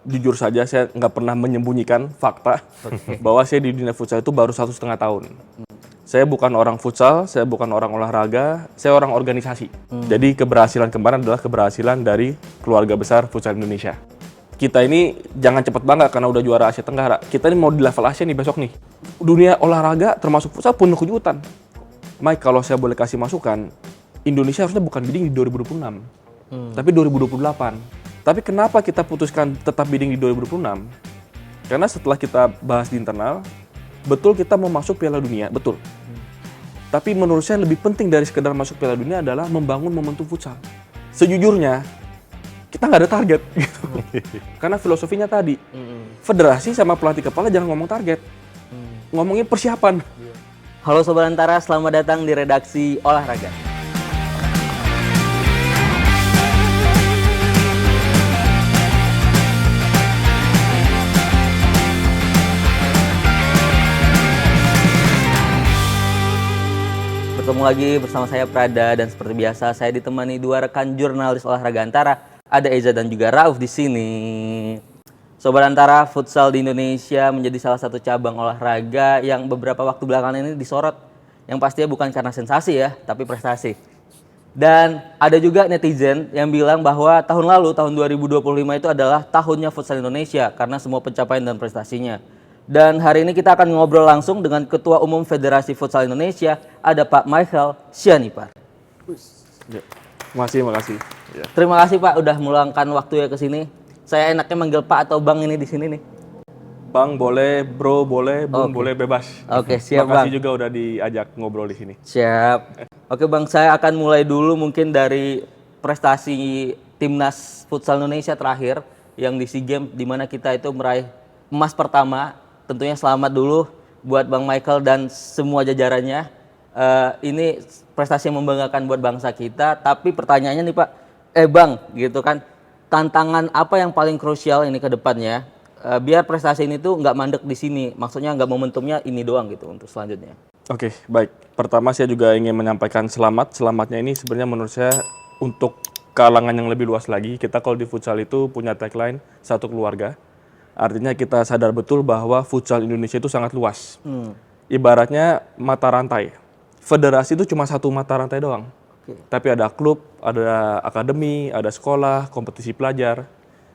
jujur saja saya nggak pernah menyembunyikan fakta bahwa saya di dunia futsal itu baru 1,5 tahun. Saya bukan orang futsal, saya bukan orang olahraga, saya orang organisasi. Jadi keberhasilan kemarin adalah keberhasilan dari keluarga besar futsal Indonesia. Kita ini jangan cepat bangga karena udah juara Asia Tenggara. Kita ini mau di level Asia nih besok nih. Dunia olahraga termasuk futsal penuh kejutan. Mike, kalau saya boleh kasih masukan, Indonesia harusnya bukan bidding di 2026, tapi 2028. Tapi kenapa kita putuskan tetap bidding di 2026? Karena setelah kita bahas di internal, betul kita mau masuk Piala Dunia, betul. Tapi menurut saya lebih penting dari sekedar masuk Piala Dunia adalah membangun momentum futsal. Sejujurnya, kita nggak ada target. Gitu. Karena filosofinya tadi, federasi sama pelatih kepala jangan ngomong target, ngomongin persiapan. Halo Sobat Antara, selamat datang di redaksi olahraga. Bertemu lagi bersama saya Prada dan seperti biasa saya ditemani dua rekan jurnalis olahraga Antara. Ada Eza dan juga Rauf di sini. Sobat Antara, futsal di Indonesia menjadi salah satu cabang olahraga yang beberapa waktu belakangan ini disorot. Yang pastinya bukan karena sensasi ya, tapi prestasi. Dan ada juga netizen yang bilang bahwa tahun lalu, tahun 2025 itu adalah tahunnya futsal Indonesia karena semua pencapaian dan prestasinya. Dan hari ini kita akan ngobrol langsung dengan Ketua Umum Federasi Futsal Indonesia, ada Pak Michael Sianipar. Ya. Makasih. Ya. Terima kasih Pak udah meluangkan waktu ya ke sini. Saya enaknya manggil Pak atau Bang ini di sini nih. Bang boleh, Bro boleh, Bung boleh, bebas. Oke, siap Makasih Bang. juga udah diajak ngobrol di sini. Siap. Oke Bang, saya akan mulai dulu mungkin dari prestasi Timnas Futsal Indonesia terakhir yang di SEA Games di mana kita itu meraih emas pertama. Tentunya selamat dulu buat Bang Michael dan semua jajarannya. Ini prestasi yang membanggakan buat bangsa kita. Tapi pertanyaannya nih Pak, Bang, gitu kan, tantangan apa yang paling krusial ini ke depannya? Biar prestasi ini tuh nggak mandek di sini. Maksudnya nggak momentumnya ini doang gitu untuk selanjutnya. Oke, baik. Pertama saya juga ingin menyampaikan selamat. Selamatnya ini sebenarnya menurut saya untuk kalangan yang lebih luas lagi. Kita kalau di futsal itu punya tagline satu keluarga. Artinya kita sadar betul bahwa futsal Indonesia itu sangat luas. Ibaratnya mata rantai. Federasi itu cuma satu mata rantai doang. Tapi ada klub, ada akademi, ada sekolah, kompetisi pelajar.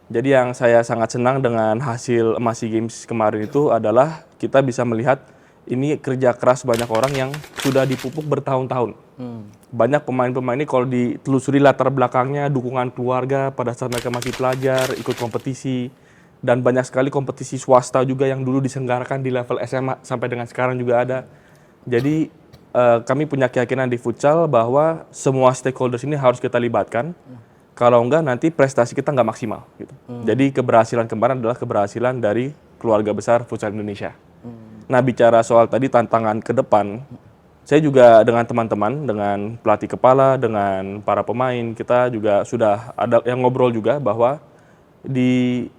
Jadi yang saya sangat senang dengan hasil emas SEA Games kemarin itu adalah kita bisa melihat ini kerja keras banyak orang yang sudah dipupuk bertahun-tahun. Banyak pemain-pemain ini kalau ditelusuri latar belakangnya, dukungan keluarga pada saat mereka masih pelajar, ikut kompetisi. Dan banyak sekali kompetisi swasta juga yang dulu diselenggarakan di level SMA sampai dengan sekarang juga ada. Jadi kami punya keyakinan di futsal bahwa semua stakeholders ini harus kita libatkan. Kalau enggak nanti prestasi kita nggak maksimal. Gitu. Jadi keberhasilan kemarin adalah keberhasilan dari keluarga besar futsal Indonesia. Nah bicara soal tadi tantangan ke depan, saya juga dengan teman-teman, dengan pelatih kepala, dengan para pemain, kita juga sudah ada yang ngobrol juga bahwa di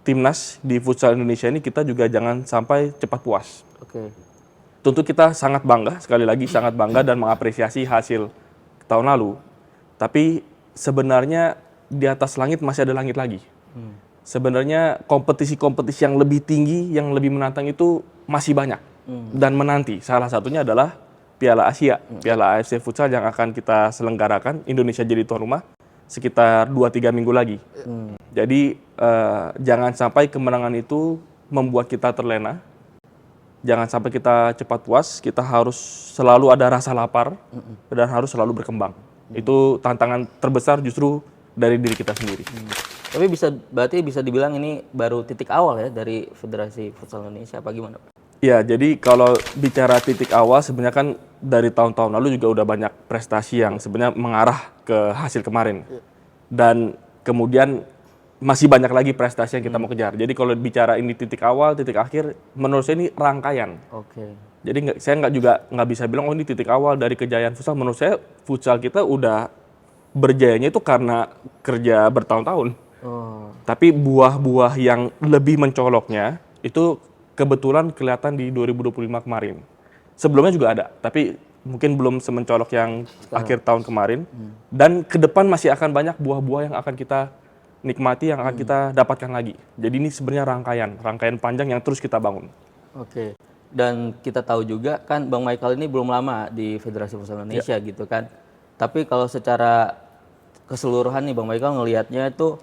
Timnas di futsal Indonesia ini kita juga jangan sampai cepat puas. Tentu kita sangat bangga, sekali lagi sangat bangga dan mengapresiasi hasil tahun lalu. Tapi sebenarnya di atas langit masih ada langit lagi. Sebenarnya kompetisi-kompetisi yang lebih tinggi, yang lebih menantang itu masih banyak. Dan menanti, salah satunya adalah Piala Asia, Piala AFC Futsal yang akan kita selenggarakan, Indonesia jadi tuan rumah, sekitar 2-3 minggu lagi. Jadi jangan sampai kemenangan itu membuat kita terlena. Jangan sampai kita cepat puas, kita harus selalu ada rasa lapar dan harus selalu berkembang. Itu tantangan terbesar justru dari diri kita sendiri. Tapi berarti bisa dibilang ini baru titik awal ya dari Federasi Futsal Indonesia apa gimana Pak? Ya, jadi kalau bicara titik awal sebenarnya kan dari tahun-tahun lalu juga udah banyak prestasi yang sebenarnya mengarah ke hasil kemarin. Dan kemudian masih banyak lagi prestasi yang kita mau kejar. Jadi kalau bicara ini titik awal, titik akhir, menurut saya ini rangkaian. Jadi saya nggak bisa bilang oh ini titik awal dari kejayaan futsal. Menurut saya futsal kita udah berjayanya itu karena kerja bertahun-tahun. Tapi buah-buah yang lebih mencoloknya itu kebetulan kelihatan di 2025 kemarin. Sebelumnya juga ada, tapi mungkin belum semencolok yang akhir tahun kemarin. Dan ke depan masih akan banyak buah-buah yang akan kita nikmati, yang akan kita dapatkan lagi. Jadi ini sebenarnya rangkaian panjang yang terus kita bangun. Oke. Dan kita tahu juga kan Bang Michael ini belum lama di Federasi Futsal Indonesia gitu kan. Tapi kalau secara keseluruhan nih Bang Michael ngelihatnya itu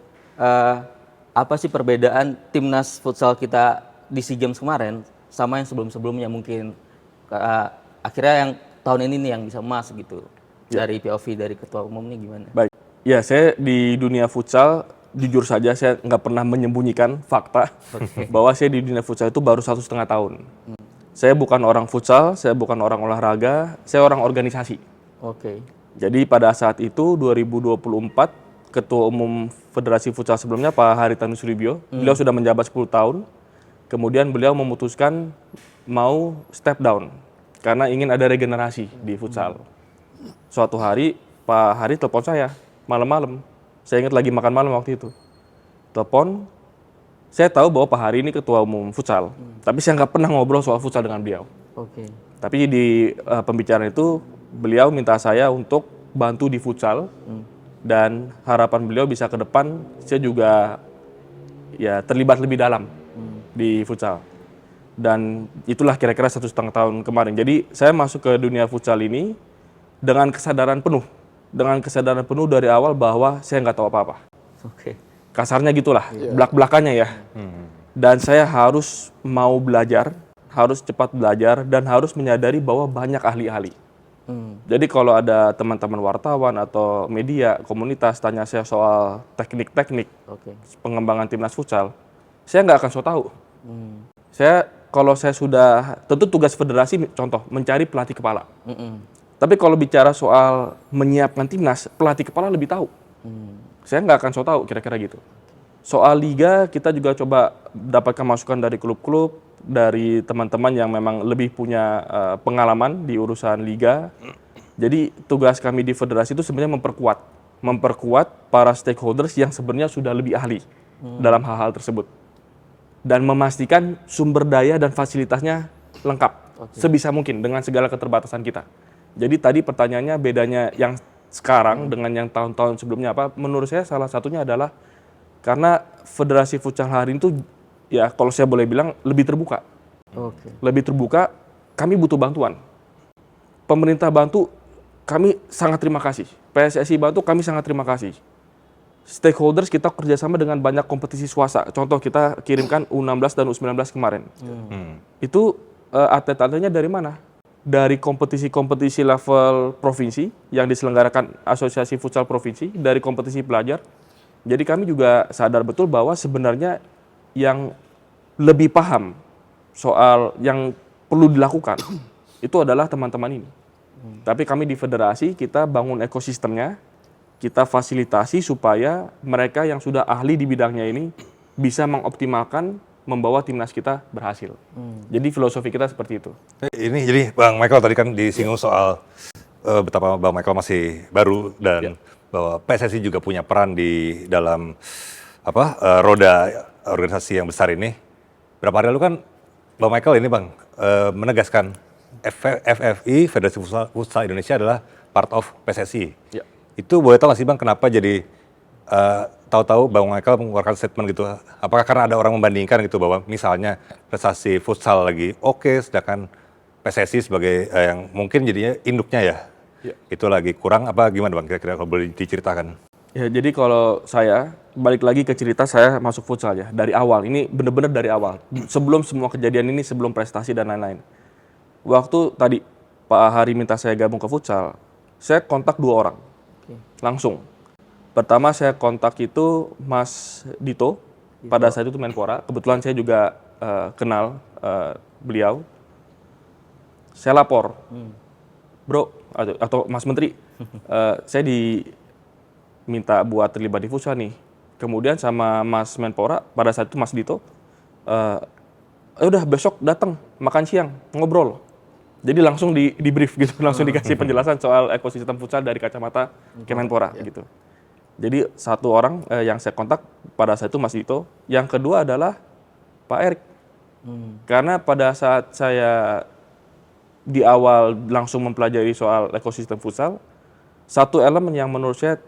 apa sih perbedaan timnas futsal kita di SEA Games kemarin sama yang sebelum-sebelumnya mungkin akhirnya yang tahun ini nih yang bisa emas gitu. Dari POV dari ketua umum nih gimana? Baik. Ya, saya di dunia futsal jujur saja saya nggak pernah menyembunyikan fakta bahwa saya di dunia futsal itu baru 1,5 tahun. Saya bukan orang futsal, saya bukan orang olahraga, saya orang organisasi. Oke. Jadi pada saat itu 2024 Ketua Umum Federasi Futsal sebelumnya Pak Haritanu Suribyo, beliau sudah menjabat 10 tahun. Kemudian beliau memutuskan mau step down karena ingin ada regenerasi di futsal. Suatu hari Pak Hari telepon saya malam-malam. Saya ingat lagi makan malam waktu itu. Telepon, saya tahu bahwa Pak Hari ini Ketua Umum Futsal, tapi saya nggak pernah ngobrol soal futsal dengan beliau. Oke. Tapi di pembicaraan itu beliau minta saya untuk bantu di futsal dan harapan beliau bisa ke depan saya juga ya terlibat lebih dalam di futsal. Dan itulah kira-kira 1,5 tahun kemarin. Jadi saya masuk ke dunia futsal ini dengan kesadaran penuh dari awal bahwa saya nggak tahu apa-apa. Oke. Kasarnya gitulah, belak-belakannya ya. Dan saya harus mau belajar, harus cepat belajar, dan harus menyadari bahwa banyak ahli-ahli. Jadi kalau ada teman-teman wartawan atau media, komunitas tanya saya soal teknik-teknik pengembangan timnas futsal, saya nggak akan so tahu. Kalau saya sudah, tentu tugas federasi, contoh, mencari pelatih kepala. Tapi kalau bicara soal menyiapkan timnas, pelatih kepala lebih tahu. Saya nggak akan so tahu, kira-kira gitu. Soal liga, kita juga coba dapatkan masukan dari klub-klub, dari teman-teman yang memang lebih punya pengalaman di urusan liga. Jadi tugas kami di federasi itu sebenarnya memperkuat para stakeholders yang sebenarnya sudah lebih ahli dalam hal-hal tersebut. Dan memastikan sumber daya dan fasilitasnya lengkap sebisa mungkin dengan segala keterbatasan kita. Jadi tadi pertanyaannya bedanya yang sekarang dengan yang tahun-tahun sebelumnya apa? Menurut saya salah satunya adalah karena Federasi Futsal hari itu ya kalau saya boleh bilang lebih terbuka. Lebih terbuka, kami butuh bantuan. Pemerintah bantu, kami sangat terima kasih. PSSI bantu, kami sangat terima kasih. Stakeholders kita kerjasama dengan banyak kompetisi swasta. Contoh kita kirimkan U16 dan U19 kemarin. Itu atlet-atletnya dari mana? Dari kompetisi-kompetisi level provinsi yang diselenggarakan Asosiasi Futsal Provinsi, dari kompetisi pelajar. Jadi kami juga sadar betul bahwa sebenarnya yang lebih paham soal yang perlu dilakukan itu adalah teman-teman ini. Tapi kami di federasi kita bangun ekosistemnya, kita fasilitasi supaya mereka yang sudah ahli di bidangnya ini bisa mengoptimalkan membawa timnas kita berhasil. Jadi filosofi kita seperti itu. Ini jadi Bang Michael tadi kan disinggung soal betapa Bang Michael masih baru dan bahwa PSSI juga punya peran di dalam roda organisasi yang besar ini. Berapa hari lalu kan Bang Michael ini menegaskan FFI Federasi Futsal Indonesia adalah part of PSSI. Itu boleh tahu nggak sih Bang kenapa jadi tahu-tahu Bang Michael mengeluarkan statement gitu? Apakah karena ada orang membandingkan gitu bahwa misalnya prestasi futsal lagi oke, sedangkan PSSI sebagai yang mungkin jadinya induknya ya itu lagi kurang apa gimana Bang kira-kira kalau boleh diceritakan? Ya jadi kalau saya balik lagi ke cerita saya masuk futsal ya dari awal. Ini benar-benar dari awal. Sebelum semua kejadian ini, sebelum prestasi dan lain-lain. Waktu tadi Pak Hari minta saya gabung ke futsal, saya kontak 2 orang langsung. Pertama saya kontak itu Mas Dito, pada saat itu Menpora. Kebetulan saya juga kenal beliau. Saya lapor, bro atau Mas Menteri, saya diminta buat terlibat di futsal nih. Kemudian sama Mas Menpora, pada saat itu Mas Dito, udah besok datang makan siang ngobrol. Jadi langsung di brief gitu, langsung dikasih penjelasan soal ekosistem futsal dari kacamata Kemenpora gitu. Jadi 1 orang yang saya kontak pada saat itu Mas Dito, yang kedua adalah Pak Erik. Karena pada saat saya di awal langsung mempelajari soal ekosistem futsal, satu elemen yang menurut saya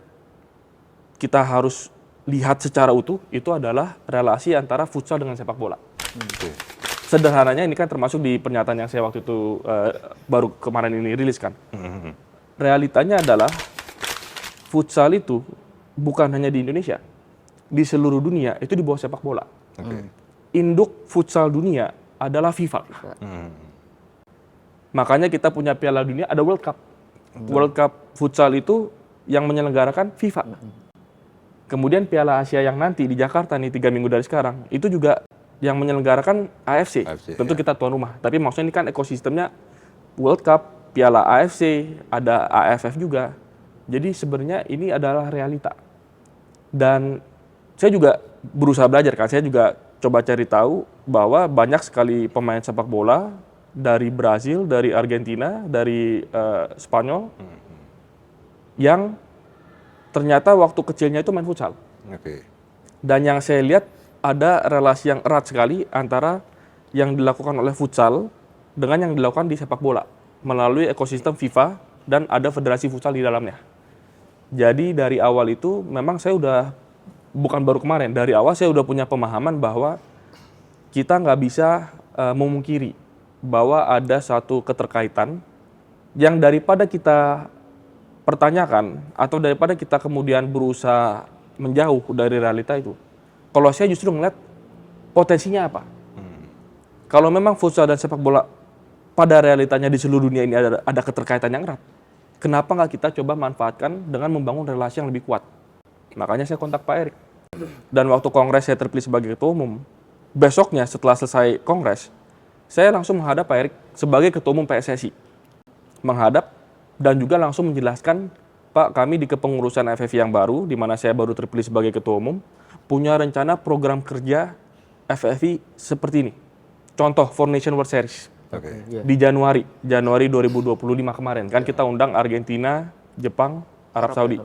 kita harus lihat secara utuh itu adalah relasi antara futsal dengan sepak bola. Oke. Sederhananya ini kan termasuk di pernyataan yang saya waktu itu baru kemarin ini rilis kan. Realitanya adalah futsal itu bukan hanya di Indonesia, di seluruh dunia itu di bawah sepak bola. Oke. Induk futsal dunia adalah FIFA. Makanya kita punya Piala Dunia, ada World Cup. World Cup futsal itu yang menyelenggarakan FIFA. Kemudian Piala Asia yang nanti di Jakarta nih 3 minggu dari sekarang, itu juga yang menyelenggarakan AFC. AFC, Tentu ya. kita tuan rumah. Tapi maksudnya ini kan ekosistemnya World Cup, Piala AFC, ada AFF juga. Jadi sebenarnya ini adalah realita. Dan saya juga berusaha belajar kan. Saya juga coba cari tahu bahwa banyak sekali pemain sepak bola dari Brazil, dari Argentina, dari Spanyol yang ternyata waktu kecilnya itu main futsal. Oke. Dan yang saya lihat ada relasi yang erat sekali antara yang dilakukan oleh futsal dengan yang dilakukan di sepak bola melalui ekosistem FIFA dan ada federasi futsal di dalamnya. Jadi dari awal itu memang saya udah, bukan baru kemarin, dari awal saya udah punya pemahaman bahwa kita nggak bisa memungkiri bahwa ada satu keterkaitan yang daripada kita pertanyakan atau daripada kita kemudian berusaha menjauh dari realita itu. Kalau saya justru melihat potensinya apa. Kalau memang futsal dan sepak bola pada realitanya di seluruh dunia ini ada keterkaitan yang erat, kenapa nggak kita coba manfaatkan dengan membangun relasi yang lebih kuat? Makanya saya kontak Pak Erik. Dan waktu kongres saya terpilih sebagai ketua umum, besoknya setelah selesai kongres, saya langsung menghadap Pak Erik sebagai ketua umum PSSI. Menghadap dan juga langsung menjelaskan, Pak, kami di kepengurusan FFI yang baru, di mana saya baru terpilih sebagai ketua umum, punya rencana program kerja FFI seperti ini. Contoh, Four Nation World Series. Oke. Di Januari 2025 kemarin. Kan kita undang Argentina, Jepang, Arab Saudi.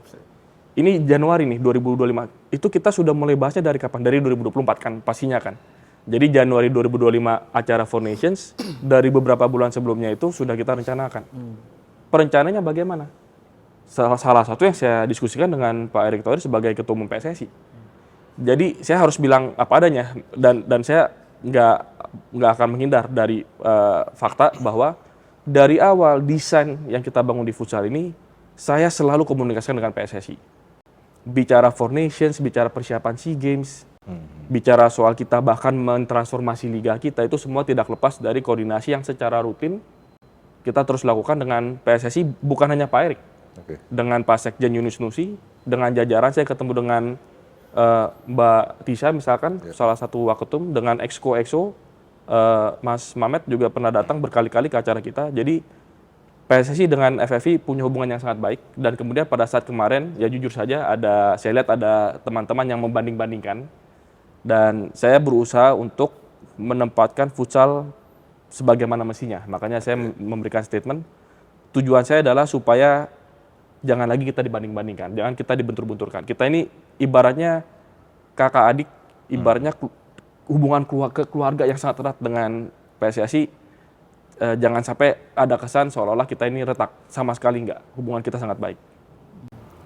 Ini Januari nih 2025. Itu kita sudah mulai bahasnya dari kapan? Dari 2024 kan pastinya kan. Jadi Januari 2025 acara Four Nations, dari beberapa bulan sebelumnya itu sudah kita rencanakan. Perencanaannya bagaimana? Salah satu yang saya diskusikan dengan Pak Erick Thohir sebagai ketua umum PSSI. Jadi saya harus bilang apa adanya dan saya nggak akan menghindar dari fakta bahwa dari awal desain yang kita bangun di futsal ini saya selalu komunikasikan dengan PSSI. Bicara Four Nations, bicara persiapan SEA Games, bicara soal kita bahkan mentransformasi liga kita, itu semua tidak lepas dari koordinasi yang secara rutin kita terus lakukan dengan PSSI, bukan hanya Pak Erik. Oke. Dengan Pak Sekjen Yunus Nusi, dengan jajaran saya ketemu dengan Mbak Tisha misalkan, salah satu waketum, dengan Exco, Mas Mamet juga pernah datang berkali-kali ke acara kita. Jadi PSSI dengan FFI punya hubungan yang sangat baik, dan kemudian pada saat kemarin ya jujur saja saya lihat ada teman-teman yang membanding-bandingkan, dan saya berusaha untuk menempatkan futsal sebagaimana mestinya. Makanya saya memberikan statement, tujuan saya adalah supaya jangan lagi kita dibanding-bandingkan, jangan kita dibentur-benturkan. Kita ini ibaratnya kakak adik, ibaratnya hubungan keluarga yang sangat erat dengan PSSI. Jangan sampai ada kesan seolah-olah kita ini retak, sama sekali enggak. Hubungan kita sangat baik.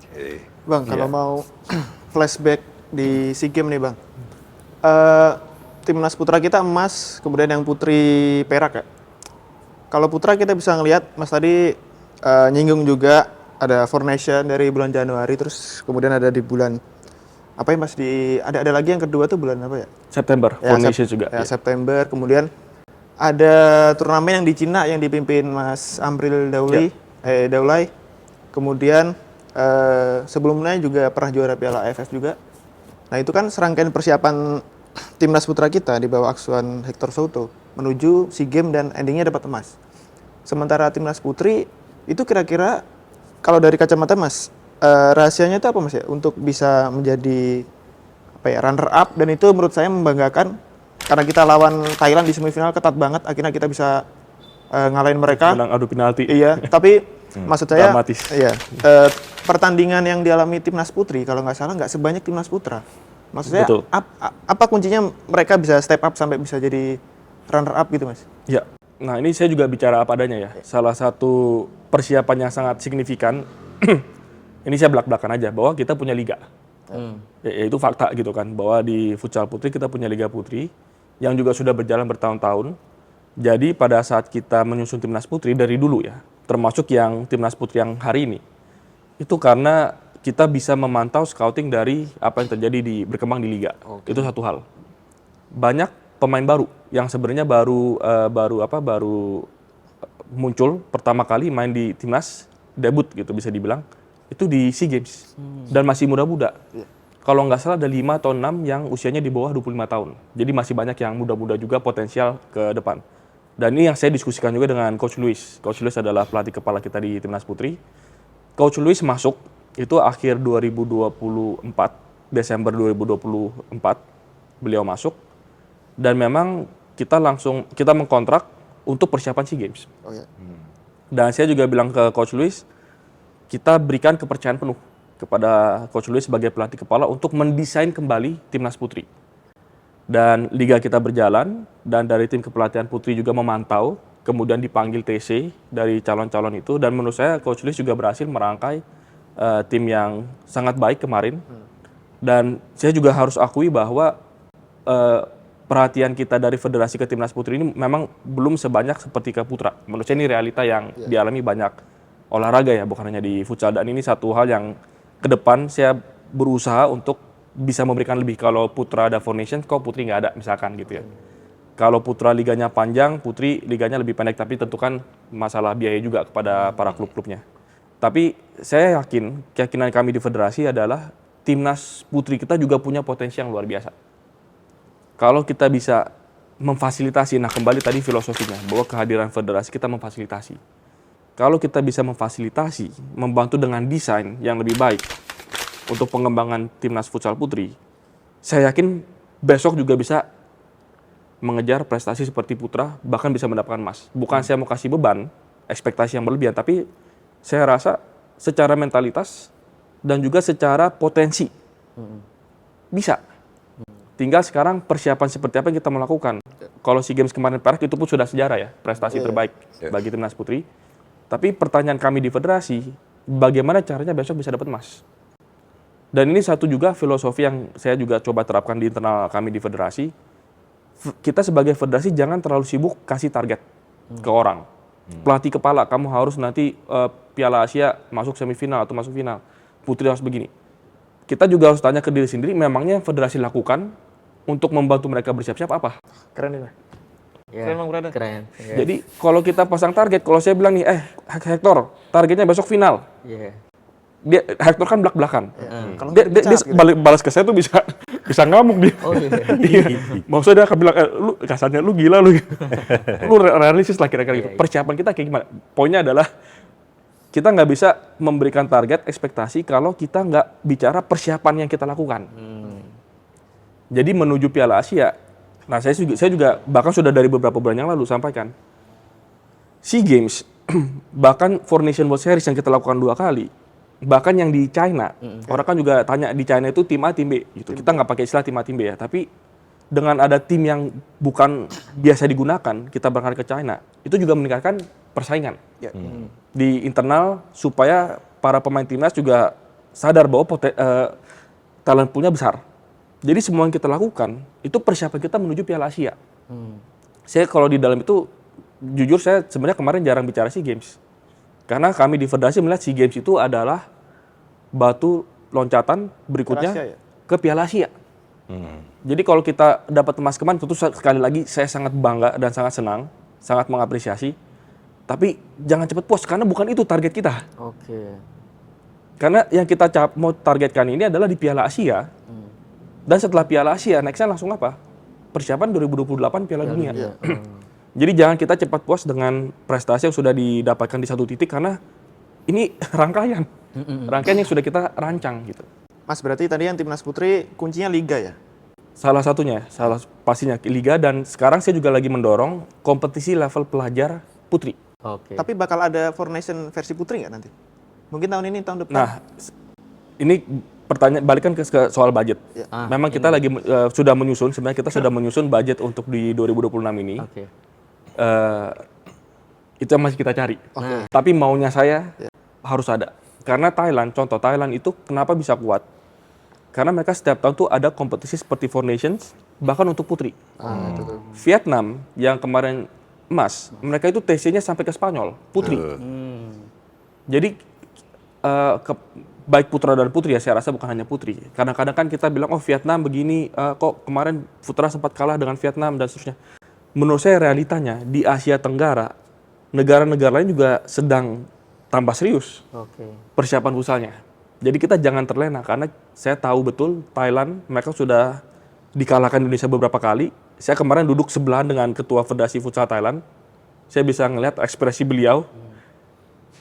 Oke. Bang, kalau mau flashback di SEA Games nih Bang. Timnas putra kita emas, kemudian yang putri perak ya. Kalau putra kita bisa ngelihat, Mas tadi nyinggung juga ada Four Nation dari bulan Januari, terus kemudian ada di bulan apa ya Mas, ada lagi yang kedua tuh bulan apa ya? September, Ya, Four Nations juga. Ya, September, kemudian ada turnamen yang di Cina yang dipimpin Mas Amril Daulay. Kemudian sebelumnya juga pernah juara Piala AFF juga. Nah itu kan serangkaian persiapan timnas putra kita di bawah asuhan Hector Souto menuju SEA Games dan endingnya dapat emas. Sementara timnas putri itu kira-kira kalau dari kacamata Mas, rahasianya itu apa Mas ya untuk bisa menjadi runner up, dan itu menurut saya membanggakan karena kita lawan Thailand di semifinal ketat banget, akhirnya kita bisa ngalahin mereka. Menang adu penalti. Iya, tapi maksud saya, dramatis. iya, pertandingan yang dialami timnas putri kalau nggak salah nggak sebanyak timnas putra. Maksud saya, Betul. apa kuncinya mereka bisa step up sampai bisa jadi runner up gitu Mas? Ya, nah ini saya juga bicara apa adanya ya. Salah satu persiapan yang sangat signifikan, ini saya belak-belakan aja, bahwa kita punya liga. Itu fakta gitu kan, bahwa di futsal putri kita punya Liga Putri yang juga sudah berjalan bertahun-tahun. Jadi pada saat kita menyusun timnas putri dari dulu ya, termasuk yang timnas putri yang hari ini, itu karena kita bisa memantau scouting dari apa yang terjadi berkembang di liga. Itu satu hal. Banyak pemain baru yang sebenarnya baru muncul pertama kali main di timnas, debut gitu bisa dibilang, itu di SEA Games dan masih muda-muda. Kalau nggak salah ada 5 atau 6 yang usianya di bawah 25 tahun. Jadi masih banyak yang muda-muda juga potensial ke depan. Dan ini yang saya diskusikan juga dengan Coach Luis. Coach Luis adalah pelatih kepala kita di Timnas Putri. Coach Luis masuk itu akhir 2024, Desember 2024 beliau masuk. Dan memang kita mengkontrak untuk persiapan SEA Games. Dan saya juga bilang ke Coach Luis, kita berikan kepercayaan penuh kepada Coach Luis sebagai pelatih kepala untuk mendesain kembali Timnas Putri. Dan liga kita berjalan, dan dari tim kepelatihan Putri juga memantau, kemudian dipanggil TC dari calon-calon itu, dan menurut saya Coach Luis juga berhasil merangkai tim yang sangat baik kemarin. Dan saya juga harus akui bahwa perhatian kita dari federasi ke Timnas Putri ini memang belum sebanyak seperti ke Putra. Menurut saya ini realita yang dialami banyak olahraga ya, bukan hanya di futsal. Dan ini satu hal yang ke depan saya berusaha untuk bisa memberikan lebih. Kalau Putra ada Four Nations, kok Putri nggak ada misalkan gitu ya. Kalau Putra liganya panjang, Putri liganya lebih pendek, tapi tentu kan masalah biaya juga kepada para klub-klubnya. Tapi saya yakin, keyakinan kami di federasi adalah Timnas Putri kita juga punya potensi yang luar biasa. Kalau kita bisa memfasilitasi, nah kembali tadi filosofinya, bahwa kehadiran federasi kita memfasilitasi. Kalau kita bisa memfasilitasi, membantu dengan desain yang lebih baik untuk pengembangan Timnas Futsal Putri, saya yakin besok juga bisa mengejar prestasi seperti Putra, bahkan bisa mendapatkan emas. Bukan saya mau kasih beban, ekspektasi yang berlebihan, tapi saya rasa secara mentalitas dan juga secara potensi bisa. Tinggal sekarang persiapan seperti apa yang kita melakukan. Kalau SEA Games kemarin Perak itu pun sudah sejarah ya, prestasi terbaik bagi Timnas Putri. Tapi pertanyaan kami di federasi, bagaimana caranya besok bisa dapat emas? Dan ini satu juga filosofi yang saya juga coba terapkan di internal kami di federasi. Kita sebagai federasi jangan terlalu sibuk kasih target ke orang. Pelatih kepala, kamu harus nanti Piala Asia masuk semifinal atau masuk final. Putri harus begini. Kita juga harus tanya ke diri sendiri, memangnya federasi lakukan untuk membantu mereka bersiap-siap apa? Keren ini. Ya, Keren Bang Brada. keren. Jadi kalau kita pasang target, kalau saya bilang nih, Hector, targetnya besok final. Dia Hector kan belak-belakan. Kalau Dia balas ke saya tuh bisa ngamuk dia. Oh iya. Iya. Maksudnya dia akan bilang, lu kasarnya lu gila lu. Lu realistis lah kira-kira gitu. Persiapan kita kayak gimana? Poinnya adalah kita nggak bisa memberikan target ekspektasi kalau kita nggak bicara persiapan yang kita lakukan. Jadi menuju Piala Asia, nah saya juga bahkan sudah dari beberapa bulan yang lalu sampaikan, SEA Games, bahkan Four Nations World Series yang kita lakukan 2 kali, bahkan yang di China, orang kan juga tanya di China itu tim A, tim B, gitu. Kita nggak pakai istilah tim A, tim B ya, tapi dengan ada tim yang bukan biasa digunakan, kita berangkat ke China, itu juga meningkatkan persaingan di internal supaya para pemain timnas juga sadar bahwa talent poolnya besar. Jadi semua yang kita lakukan itu persiapan kita menuju Piala Asia. Saya kalau di dalam itu jujur saya sebenarnya kemarin jarang bicara SEA Games. Karena kami di federasi melihat SEA Games itu adalah batu loncatan berikutnya ke Piala Asia. Jadi kalau kita dapat emas kemarin, tentu sekali lagi saya sangat bangga dan sangat senang, sangat mengapresiasi. Tapi jangan cepat puas karena bukan itu target kita. Karena yang kita mau targetkan ini adalah di Piala Asia. Dan setelah Piala Asia, next-nya langsung apa? Persiapan 2028 Piala Dunia. Jadi jangan kita cepat puas dengan prestasi yang sudah didapatkan di satu titik karena ini rangkaian. Rangkaian yang sudah kita rancang gitu. Mas, berarti tadi yang Timnas Putri kuncinya Liga ya? Salah satunya, pastinya Liga, dan sekarang saya juga lagi mendorong kompetisi level pelajar putri. Tapi bakal ada Four Nations versi putri nggak nanti? Mungkin tahun ini, tahun depan? Nah, ini pertanyaan balikan ke soal budget. Memang kita lagi sudah menyusun, sebenarnya kita sudah menyusun budget untuk di 2026 ini. Itu yang masih kita cari. Tapi maunya saya harus ada. Karena Thailand, contoh Thailand itu kenapa bisa kuat? Karena mereka setiap tahun tuh ada kompetisi seperti Four Nations, bahkan untuk putri. Itu tuh. Vietnam yang kemarin emas, mereka itu TC-nya sampai ke Spanyol, putri. Jadi baik putra dan putri ya, saya rasa bukan hanya putri. Kadang-kadang kan kita bilang, oh Vietnam begini, kok kemarin putra sempat kalah dengan Vietnam dan seterusnya. Menurut saya realitanya di Asia Tenggara, negara-negara lain juga sedang tambah serius Oke. persiapan futsalnya. Jadi kita jangan terlena karena saya tahu betul Thailand mereka sudah dikalahkan Indonesia beberapa kali. Saya kemarin duduk sebelahan dengan ketua Federasi Futsal Thailand. Saya bisa ngelihat ekspresi beliau.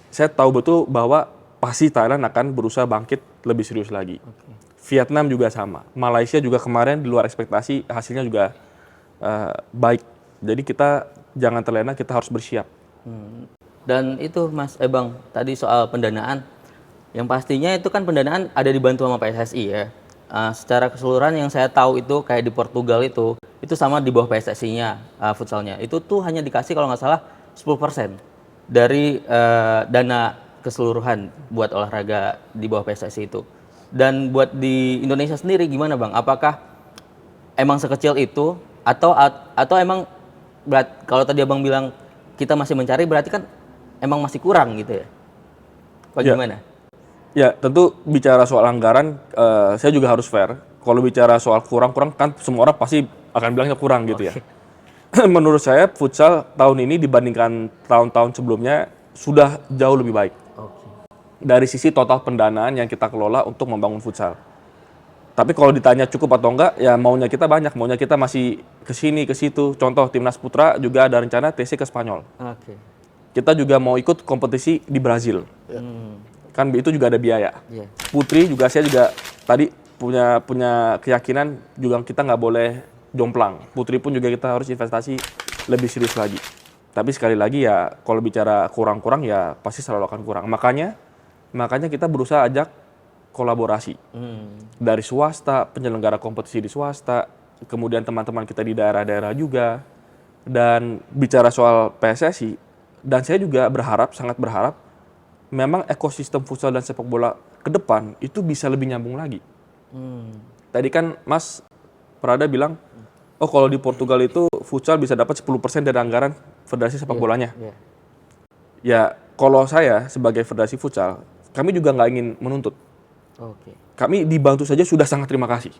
Saya tahu betul bahwa pasti Thailand akan berusaha bangkit lebih serius lagi. Vietnam juga sama. Malaysia juga kemarin di luar ekspektasi hasilnya juga baik. Jadi kita jangan terlena, kita harus bersiap. Dan itu Mas Bang, tadi soal pendanaan. Yang pastinya itu kan pendanaan ada dibantu sama PSSI ya. Secara keseluruhan yang saya tahu itu kayak di Portugal itu sama di bawah PSSI-nya futsalnya. Itu tuh hanya dikasih kalau nggak salah 10% dari dana keseluruhan buat olahraga di bawah PSSI itu. Dan buat di Indonesia sendiri gimana Bang? Apakah emang sekecil itu atau emang kalau tadi Abang bilang kita masih mencari berarti kan emang masih kurang gitu ya? Bagaimana? Ya, tentu bicara soal anggaran, saya juga harus fair. Kalau bicara soal kurang-kurang, kan semua orang pasti akan bilangnya kurang gitu ya. Menurut saya, futsal tahun ini dibandingkan tahun-tahun sebelumnya sudah jauh lebih baik. Dari sisi total pendanaan yang kita kelola untuk membangun futsal. Tapi kalau ditanya cukup atau enggak, ya maunya kita banyak. Maunya kita masih ke sini, ke situ. Contoh, Timnas Putra juga ada rencana TC ke Spanyol. Oke. Kita juga mau ikut kompetisi di Brazil. Kan itu juga ada biaya. Iya. Putri juga saya juga tadi punya keyakinan juga kita nggak boleh jomplang. Putri pun juga kita harus investasi lebih serius lagi. Tapi sekali lagi ya kalau bicara kurang-kurang ya pasti selalu akan kurang. Makanya kita berusaha ajak kolaborasi dari swasta, penyelenggara kompetisi di swasta, kemudian teman-teman kita di daerah-daerah juga. Dan bicara soal PSSI, dan saya juga sangat berharap memang ekosistem futsal dan sepak bola ke depan itu bisa lebih nyambung lagi. Tadi kan Mas Prada bilang, oh kalau di Portugal itu futsal bisa dapat 10% dari anggaran federasi sepak bolanya. Ya kalau saya sebagai federasi futsal, kami juga nggak ingin menuntut. Kami dibantu saja sudah sangat terima kasih.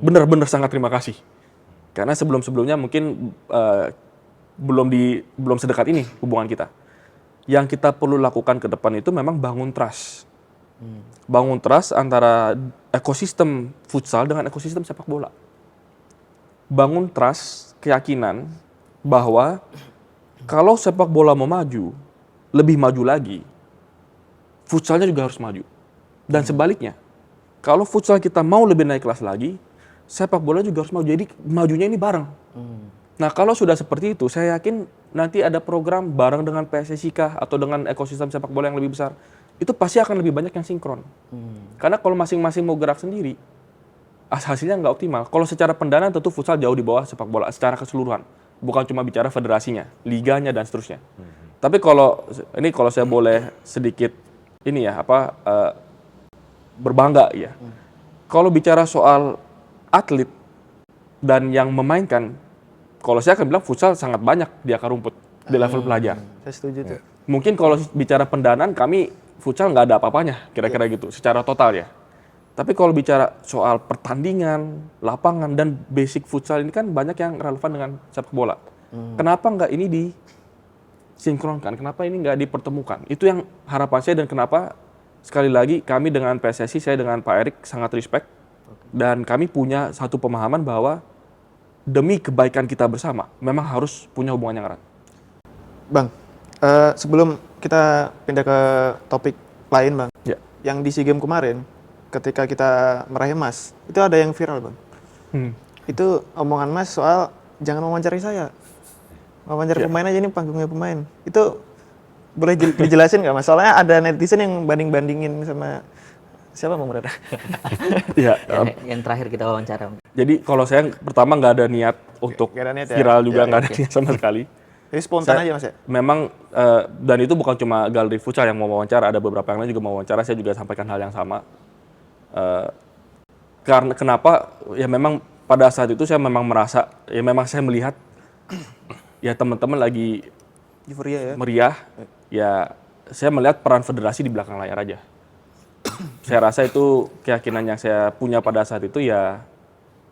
Benar-benar sangat terima kasih. Karena sebelum-sebelumnya mungkin belum sedekat ini hubungan kita. Yang kita perlu lakukan ke depan itu memang bangun trust. Bangun trust antara ekosistem futsal dengan ekosistem sepak bola. Bangun trust, keyakinan bahwa kalau sepak bola mau maju, lebih maju lagi, futsalnya juga harus maju. Dan sebaliknya, kalau futsal kita mau lebih naik kelas lagi, sepak bola juga harus maju. Jadi majunya ini bareng. Nah kalau sudah seperti itu, saya yakin nanti ada program bareng dengan PSSI kah atau dengan ekosistem sepak bola yang lebih besar, itu pasti akan lebih banyak yang sinkron. Karena kalau masing-masing mau gerak sendiri, hasilnya nggak optimal. Kalau secara pendanaan tentu futsal jauh di bawah sepak bola secara keseluruhan. Bukan cuma bicara federasinya, liganya dan seterusnya. Tapi kalau saya boleh sedikit berbangga ya. Kalau bicara soal atlet dan yang memainkan, kalau saya akan bilang futsal sangat banyak di akar rumput di level pelajar. Saya setuju tuh. Mungkin kalau bicara pendanaan kami futsal nggak ada apa-apanya kira-kira gitu secara total ya. Tapi kalau bicara soal pertandingan, lapangan dan basic futsal ini kan banyak yang relevan dengan sepak bola. Kenapa nggak ini disinkronkan? Kenapa ini nggak dipertemukan? Itu yang harapan saya dan kenapa sekali lagi kami dengan PSSI, saya dengan Pak Erik sangat respect dan kami punya satu pemahaman bahwa demi kebaikan kita bersama, memang harus punya hubungan yang erat. Bang, sebelum kita pindah ke topik lain Bang, yang di SEA Games kemarin, ketika kita meraih emas, itu ada yang viral Bang. Itu omongan Mas soal jangan mewawancari saya, wawancara pemain aja, ini panggungnya pemain. Itu boleh dijelasin nggak Mas? Soalnya ada netizen yang banding-bandingin sama siapa Bang Prada? Yang terakhir kita wawancara. Jadi kalau saya pertama nggak ada niat untuk viral juga, nggak ada niat sama sekali. Jadi spontan aja Mas ya? Memang, dan itu bukan cuma Galeri Futsal yang mau wawancara, ada beberapa yang lain juga mau wawancara, saya juga sampaikan hal yang sama. Karena kenapa? Ya memang pada saat itu saya memang merasa, ya memang saya melihat ya teman-teman lagi Euforia ya. meriah. Ya saya melihat peran federasi di belakang layar aja. Saya rasa itu keyakinan yang saya punya pada saat itu ya.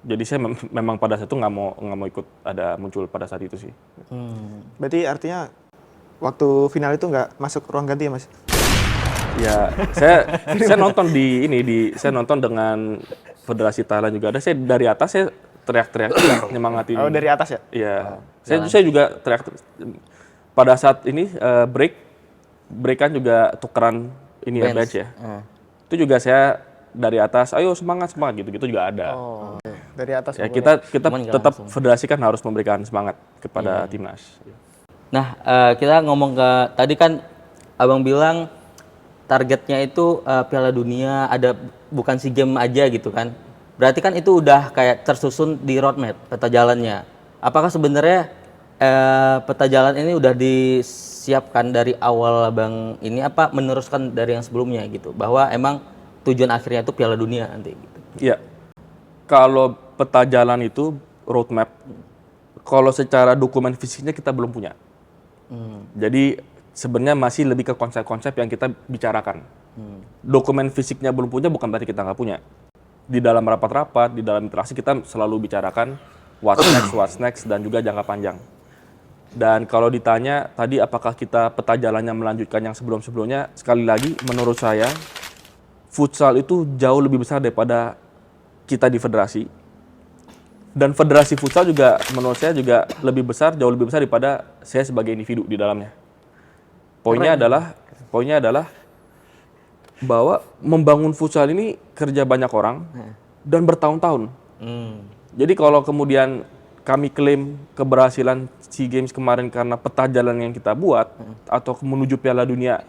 Jadi saya memang pada saat itu nggak mau ikut ada muncul pada saat itu sih. Berarti artinya waktu final itu nggak masuk ruang ganti ya Mas? Ya saya nonton saya nonton dengan Federasi Thailand juga ada. Saya dari atas saya teriak-teriak nyemangatin. Oh dari atas ya? Iya. Saya juga teriak pada saat ini break kan juga tukeran ini ya bench ya. Itu juga saya dari atas, ayo semangat gitu juga ada. Oh, oke. Dari atas. Ya pokoknya. kita Cuman nggak tetap langsung. federasi kan harus memberikan semangat kepada timnas. Nah, kita ngomong ke tadi kan Abang bilang targetnya itu Piala Dunia ada bukan SEA Games aja gitu kan. Berarti kan itu udah kayak tersusun di roadmap peta jalannya. Apakah sebenarnya peta jalan ini udah disiapkan dari awal Abang ini apa meneruskan dari yang sebelumnya gitu bahwa emang tujuan akhirnya itu Piala Dunia nanti gitu. Iya. Kalau peta jalan itu roadmap, kalau secara dokumen fisiknya kita belum punya. Jadi sebenarnya masih lebih ke konsep-konsep yang kita bicarakan. Dokumen fisiknya belum punya bukan berarti kita nggak punya. Di dalam rapat-rapat, di dalam interaksi kita selalu bicarakan what's next, dan juga jangka panjang. Dan kalau ditanya tadi apakah kita peta jalannya melanjutkan yang sebelum-sebelumnya, sekali lagi menurut saya futsal itu jauh lebih besar daripada kita di federasi. Dan federasi futsal juga menurut saya juga jauh lebih besar daripada saya sebagai individu di dalamnya. Poinnya adalah bahwa membangun futsal ini kerja banyak orang dan bertahun-tahun. Jadi kalau kemudian kami klaim keberhasilan SEA Games kemarin karena peta jalan yang kita buat atau menuju Piala Dunia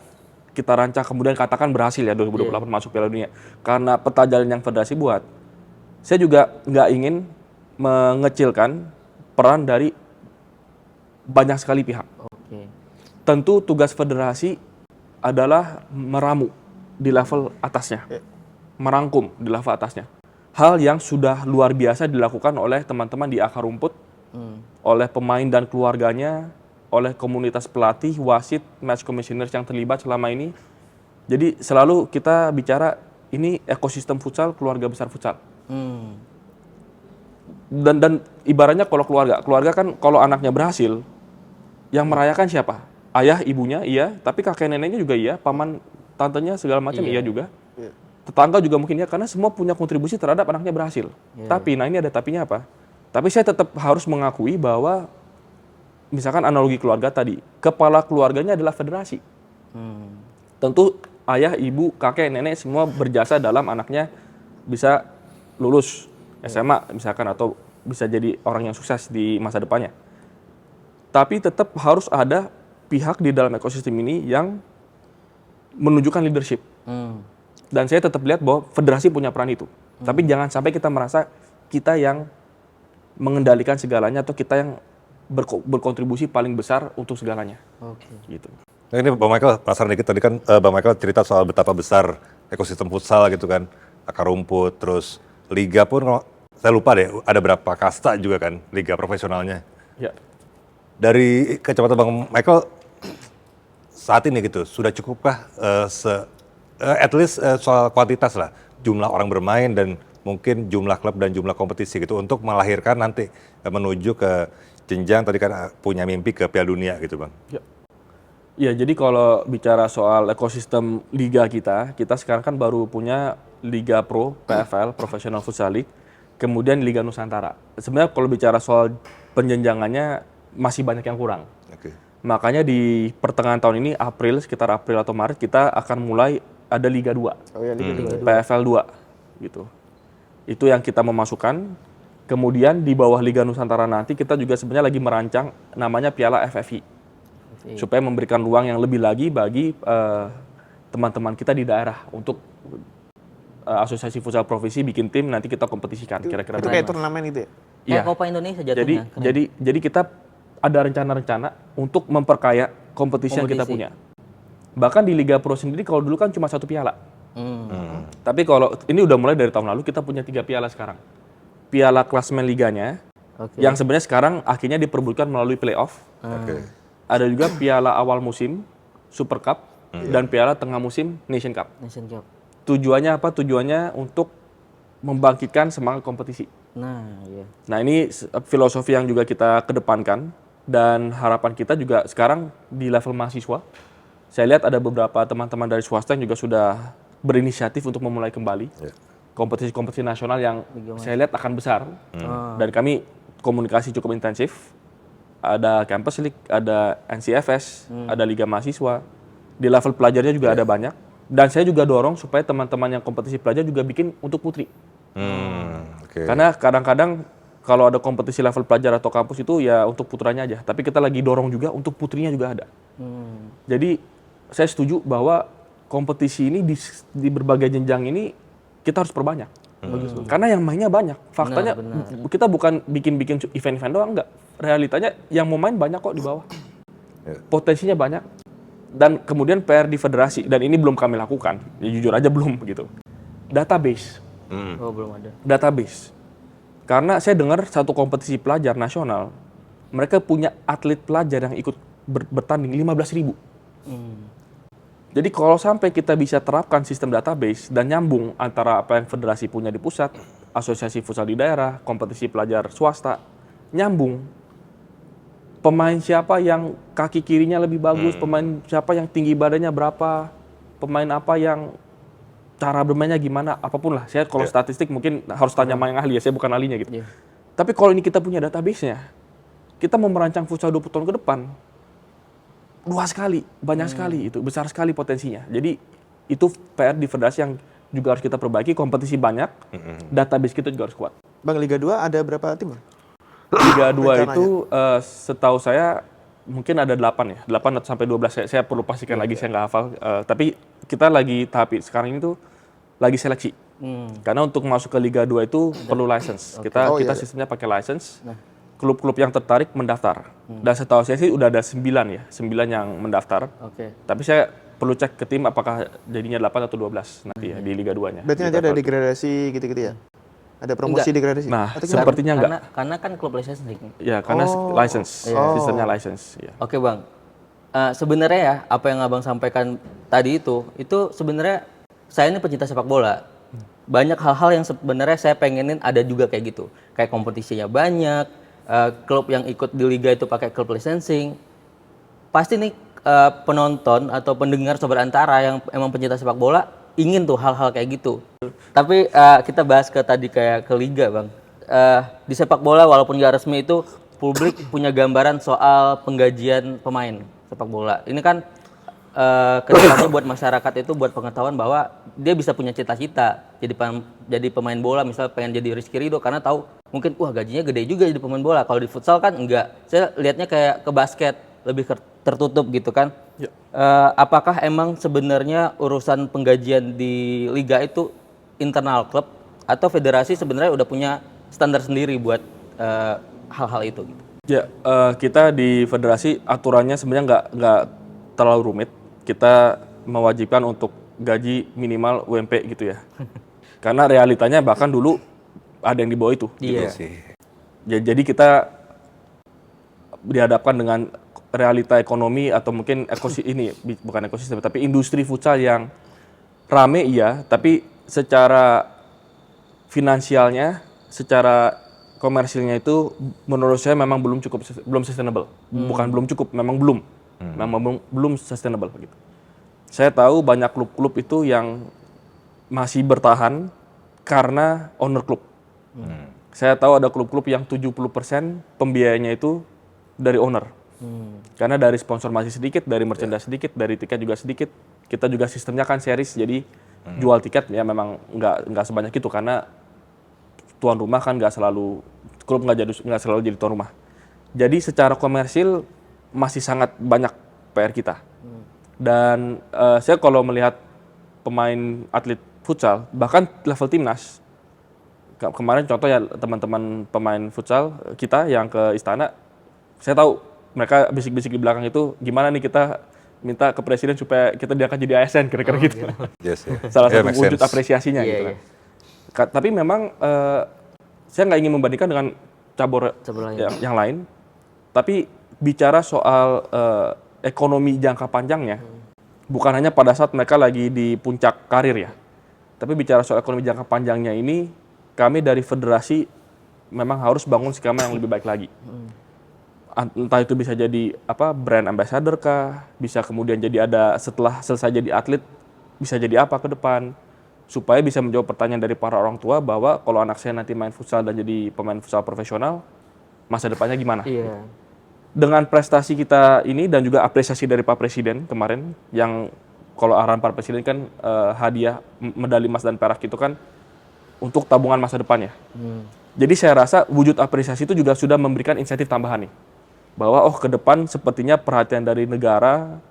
kita rancang kemudian katakan berhasil ya 2028 masuk Piala Dunia karena peta jalan yang federasi buat. Saya juga nggak ingin mengecilkan peran dari banyak sekali pihak. Oke. Tentu tugas federasi adalah meramu di level atasnya, merangkum di level atasnya. Hal yang sudah luar biasa dilakukan oleh teman-teman di akar rumput, oleh pemain dan keluarganya, oleh komunitas pelatih, wasit, match commissioners yang terlibat selama ini. Jadi selalu kita bicara ini ekosistem futsal, keluarga besar futsal. Dan ibaratnya kalau keluarga kan kalau anaknya berhasil, yang merayakan siapa? Ayah, ibunya, iya, tapi kakek neneknya juga iya, paman, tantenya segala macam iya juga. Tetangga juga mungkin ya, karena semua punya kontribusi terhadap anaknya berhasil. Tapi, nah ini ada tapinya apa? Tapi saya tetap harus mengakui bahwa, misalkan analogi keluarga tadi, kepala keluarganya adalah federasi. Tentu ayah, ibu, kakek, nenek semua berjasa dalam anaknya bisa lulus SMA misalkan atau bisa jadi orang yang sukses di masa depannya. Tapi tetap harus ada pihak di dalam ekosistem ini yang menunjukkan leadership. Dan saya tetap lihat bahwa federasi punya peran itu. Tapi jangan sampai kita merasa kita yang mengendalikan segalanya atau kita yang berkontribusi paling besar untuk segalanya. Oke. Gitu. Nah ini Bang Michael, penasaran dikit tadi kan Bang Michael cerita soal betapa besar ekosistem futsal gitu kan, akar rumput, terus liga pun kalau saya lupa deh ada berapa kasta juga kan liga profesionalnya. Ya. Dari kacamata Bang Michael saat ini gitu sudah cukupkah at least soal kuantitas lah jumlah orang bermain dan mungkin jumlah klub dan jumlah kompetisi gitu untuk melahirkan nanti menuju ke jenjang tadi kan punya mimpi ke Piala Dunia gitu Bang. Ya, jadi kalau bicara soal ekosistem liga kita sekarang kan baru punya Liga Pro, PFL, Professional Futsal League, kemudian Liga Nusantara. Sebenarnya kalau bicara soal penjenjangannya masih banyak yang kurang. Oke. Makanya di pertengahan tahun ini, sekitar April atau Maret, kita akan mulai ada Liga 2, Oh ya, Liga 2. PFL 2, gitu. Itu yang kita memasukkan. Kemudian di bawah Liga Nusantara nanti kita juga sebenarnya lagi merancang namanya Piala FFI. Supaya memberikan ruang yang lebih lagi bagi teman-teman kita di daerah untuk asosiasi futsal provinsi bikin tim nanti kita kompetisikan kira-kira. Itu kayak turnamen itu ya? Kayak Iya. Copa Indonesia jatuhnya. Jadi kita ada rencana-rencana untuk memperkaya kompetisi yang kita punya. Bahkan di Liga Pro sendiri kalau dulu kan cuma satu piala. Tapi kalau ini udah mulai dari tahun lalu, kita punya 3 piala sekarang. Piala klasemen liganya, Oke. yang sebenarnya sekarang akhirnya diperebutkan melalui playoff. Oke. Ada juga piala awal musim, Super Cup, dan piala tengah musim, Nation Cup. Nation Cup. Tujuannya apa? Tujuannya untuk membangkitkan semangat kompetisi. Nah, iya. Nah ini filosofi yang juga kita kedepankan, dan harapan kita juga sekarang di level mahasiswa. Saya lihat ada beberapa teman-teman dari swasta yang juga sudah berinisiatif untuk memulai kembali kompetisi-kompetisi nasional yang saya lihat akan besar. Dan kami komunikasi cukup intensif. Ada Campus League, ada NCFS, ada Liga Mahasiswa. Di level pelajarnya juga ada banyak. Dan saya juga dorong supaya teman-teman yang kompetisi pelajar juga bikin untuk putri. Oke. Karena kadang-kadang kalau ada kompetisi level pelajar atau kampus itu ya untuk putranya aja. Tapi kita lagi dorong juga untuk putrinya juga ada. Jadi saya setuju bahwa kompetisi ini di berbagai jenjang ini kita harus perbanyak. Karena yang mainnya banyak. Faktanya kita bukan bikin-bikin event-event doang, enggak. Realitanya yang mau main banyak kok di bawah. Potensinya banyak. Dan kemudian PR di federasi, dan ini belum kami lakukan. Ya jujur aja belum gitu. Database. Oh, belum ada. Database. Karena saya dengar satu kompetisi pelajar nasional, mereka punya atlet pelajar yang ikut bertanding 15.000. Jadi kalau sampai kita bisa terapkan sistem database dan nyambung antara apa yang federasi punya di pusat, asosiasi futsal di daerah, kompetisi pelajar swasta, nyambung. Pemain siapa yang kaki kirinya lebih bagus, pemain siapa yang tinggi badannya berapa, pemain apa yang cara bermainnya gimana, apapun lah. Saya kalau statistik mungkin harus tanya sama yang ahli ya, saya bukan ahlinya gitu. Tapi kalau ini kita punya database-nya, kita mau merancang futsal 20 tahun ke depan, luas sekali, banyak sekali itu, besar sekali potensinya. Jadi itu PR di federasi yang juga harus kita perbaiki, kompetisi banyak, database kita juga harus kuat. Bang, Liga 2 ada berapa tim? Liga 2 itu setahu saya mungkin ada 8 ya, 8 sampai 12, saya perlu pastikan lagi, saya nggak hafal. Tapi kita lagi tahap sekarang ini tuh lagi seleksi. Karena untuk masuk ke Liga 2 itu perlu license. Kita sistemnya pakai license. Klub-klub yang tertarik mendaftar. Dan setahu saya sih udah ada 9 ya, 9 yang mendaftar. Tapi saya perlu cek ke tim apakah jadinya 8 atau 12 nanti ya di Liga 2-nya. Berarti nanti ada degradasi gitu-gitu ya? Ada promosi degradasi? Nah, Atau gimana? sepertinya enggak. Karena kan klub licensing. Ya, karena license, sistemnya license. Ya. Oke, Bang. Sebenarnya ya apa yang Abang sampaikan tadi itu sebenarnya saya ini pecinta sepak bola. Banyak hal-hal yang sebenarnya saya pengenin ada juga kayak gitu. Kayak kompetisinya banyak, klub yang ikut di liga itu pakai klub licensing. Pasti nih penonton atau pendengar Sobat Antara yang emang pencinta sepak bola ingin tuh hal-hal kayak gitu. Tapi kita bahas tadi kayak ke liga, Bang. Di sepak bola walaupun nggak resmi itu publik punya gambaran soal penggajian pemain sepak bola. Ini kan kedepannya buat masyarakat itu buat pengetahuan bahwa dia bisa punya cita-cita jadi pemain bola, misal pengen jadi Rizky Ridho karena tahu mungkin wah gajinya gede juga jadi pemain bola. Kalau di futsal kan enggak. Saya lihatnya kayak ke basket lebih tertutup gitu kan. Apakah emang sebenarnya urusan penggajian di liga itu internal klub atau federasi sebenarnya udah punya standar sendiri buat hal-hal itu gitu? Ya, kita di federasi aturannya sebenarnya nggak terlalu rumit. Kita mewajibkan untuk gaji minimal UMP gitu ya. Karena realitanya bahkan dulu ada yang di bawah itu. Iya sih. Jadi kita dihadapkan dengan realita ekonomi atau mungkin bukan ekosistem tapi industri futsal yang rame iya, tapi secara finansialnya, secara komersilnya itu menurut saya memang belum sustainable. Bukan belum cukup, memang belum. Memang belum sustainable gitu. Saya tahu banyak klub-klub itu yang masih bertahan karena owner klub. Saya tahu ada klub-klub yang 70% pembiayanya itu dari owner. Karena dari sponsor masih sedikit, dari merchandise sedikit, dari tiket juga sedikit. Kita juga sistemnya kan series, jadi jual tiket ya memang nggak sebanyak itu karena tuan rumah kan klub nggak selalu jadi tuan rumah. Jadi secara komersil masih sangat banyak PR kita. Dan saya kalau melihat pemain atlet futsal, bahkan level timnas, kemarin contoh ya teman-teman pemain futsal kita yang ke Istana, saya tahu mereka bisik-bisik di belakang itu gimana nih kita minta ke presiden supaya kita diangkat jadi ASN kira-kira gitu. Yes, yeah. Salah Yeah, satu makes wujud sense. apresiasinya Iya, gitu iya. kan. Tapi memang saya nggak ingin membandingkan dengan cabur Cabur lain. yang lain. Tapi bicara soal ekonomi jangka panjangnya, bukan hanya pada saat mereka lagi di puncak karir ya. Tapi bicara soal ekonomi jangka panjangnya ini, kami dari federasi memang harus bangun skema yang lebih baik lagi. Entah itu bisa jadi brand ambassador kah, bisa kemudian jadi ada setelah selesai jadi atlet, bisa jadi apa ke depan, supaya bisa menjawab pertanyaan dari para orang tua bahwa kalau anak saya nanti main futsal dan jadi pemain futsal profesional, masa depannya gimana? Iya. Dengan prestasi kita ini dan juga apresiasi dari Pak Presiden kemarin, yang kalau arahan Pak Presiden kan hadiah medali emas dan perak itu kan untuk tabungan masa depannya. Jadi saya rasa wujud apresiasi itu juga sudah memberikan insentif tambahan nih. Bahwa ke depan sepertinya perhatian dari negara,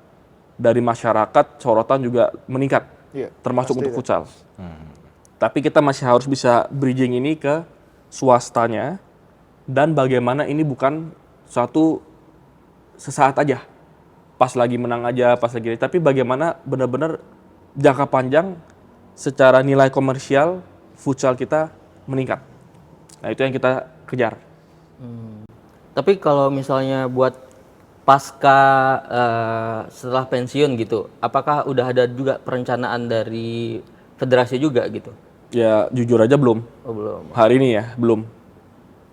dari masyarakat, sorotan juga meningkat. Iya, Termasuk pasti untuk itu. futsal. Tapi kita masih harus bisa bridging ini ke swastanya, dan bagaimana ini bukan satu sesaat aja, pas lagi menang aja, pas lagi, tapi bagaimana benar-benar jangka panjang secara nilai komersial futsal kita meningkat. Nah itu yang kita kejar. Tapi kalau misalnya buat pasca setelah pensiun gitu, apakah udah ada juga perencanaan dari federasi juga gitu? Ya jujur aja belum. Oh belum. Hari ini ya belum.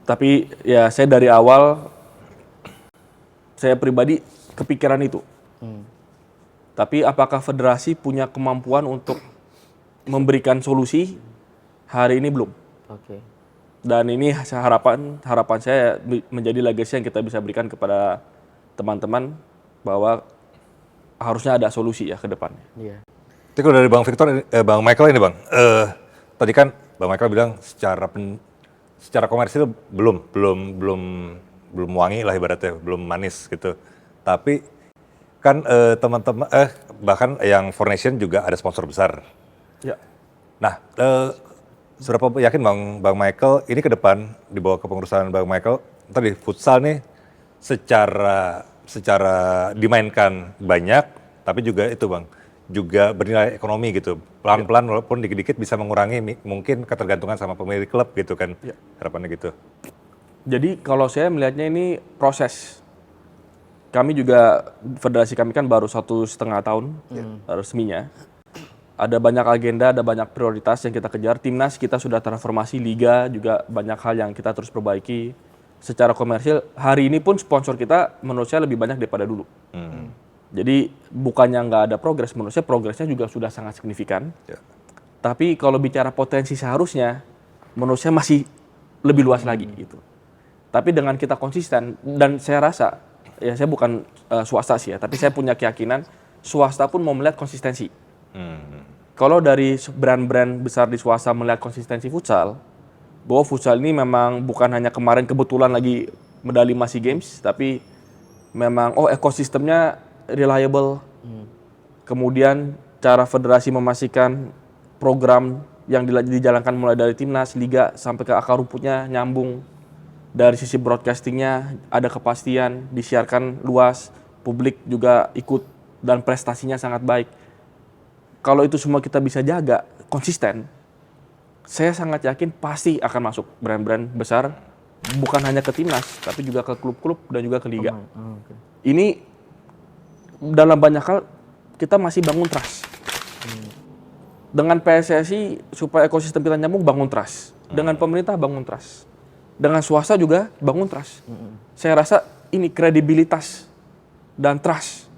Tapi ya saya dari awal, saya pribadi kepikiran itu. Tapi apakah federasi punya kemampuan untuk memberikan solusi? Hari ini belum. Oke. Dan ini harapan saya menjadi legacy yang kita bisa berikan kepada teman-teman bahwa harusnya ada solusi ya ke depannya. Iya. Tapi kalau dari Bang Victor, Bang Michael ini Bang, tadi kan Bang Michael bilang secara komersil belum wangi lah ibaratnya, belum manis gitu. Tapi kan teman-teman, bahkan yang Four Nation juga ada sponsor besar. Ya. Nah, seberapa yakin Bang Michael ini ke depan di bawah kepengurusan Bang Michael, tadi futsal nih secara dimainkan banyak, tapi juga itu Bang, juga bernilai ekonomi gitu. Pelan-pelan walaupun dikit-dikit bisa mengurangi mungkin ketergantungan sama pemilik klub gitu kan. Ya. Harapannya gitu. Jadi kalau saya melihatnya ini proses. Kami juga, federasi kami kan baru 1,5 tahun resminya. Ada banyak agenda, ada banyak prioritas yang kita kejar. Timnas kita sudah transformasi, liga juga banyak hal yang kita terus perbaiki. Secara komersil, hari ini pun sponsor kita menurut saya lebih banyak daripada dulu. Jadi bukannya nggak ada progres, menurut saya progresnya juga sudah sangat signifikan. Ya. Tapi kalau bicara potensi seharusnya, menurut saya masih lebih luas lagi gitu. Tapi dengan kita konsisten, dan saya rasa, ya saya bukan swasta sih ya, tapi saya punya keyakinan swasta pun mau melihat konsistensi. Kalau dari brand-brand besar di swasta melihat konsistensi futsal, bahwa futsal ini memang bukan hanya kemarin kebetulan lagi medali emas SEA Games, tapi memang ekosistemnya reliable. Kemudian cara federasi memastikan program yang dijalankan mulai dari timnas, liga sampai ke akar rumputnya nyambung. Dari sisi broadcastingnya ada kepastian, disiarkan luas, publik juga ikut dan prestasinya sangat baik. Kalau itu semua kita bisa jaga konsisten, saya sangat yakin pasti akan masuk brand-brand besar, bukan hanya ke timnas, tapi juga ke klub-klub dan juga ke liga. Ini dalam banyak hal kita masih bangun trust. Dengan PSSI supaya ekosistem kita nyambung, bangun trust. Dengan pemerintah bangun trust. Dengan swasta juga bangun trust. Saya rasa ini kredibilitas dan trust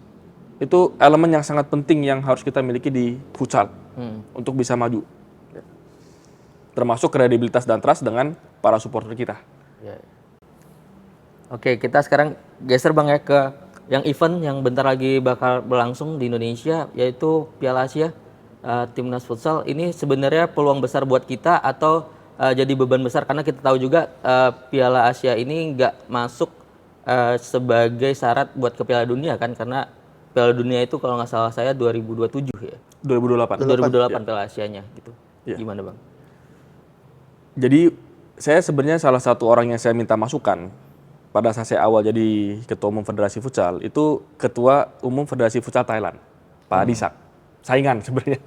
itu elemen yang sangat penting yang harus kita miliki di futsal untuk bisa maju. Termasuk kredibilitas dan trust dengan para supporter kita. Ya. Oke, kita sekarang geser Bang ya ke yang event yang bentar lagi bakal berlangsung di Indonesia, yaitu Piala Asia Timnas Futsal. Ini sebenarnya peluang besar buat kita atau jadi beban besar, karena kita tahu juga Piala Asia ini nggak masuk sebagai syarat buat ke Piala Dunia kan, karena Piala Dunia itu kalau nggak salah saya 2027 ya. 2028. 2028 Piala Asianya gitu. Ya. Gimana Bang? Jadi saya sebenarnya salah satu orang yang saya minta masukan pada saat saya awal jadi ketua umum Federasi Futsal, itu ketua umum Federasi Futsal Thailand, Pak Adisak. Saingan sebenarnya.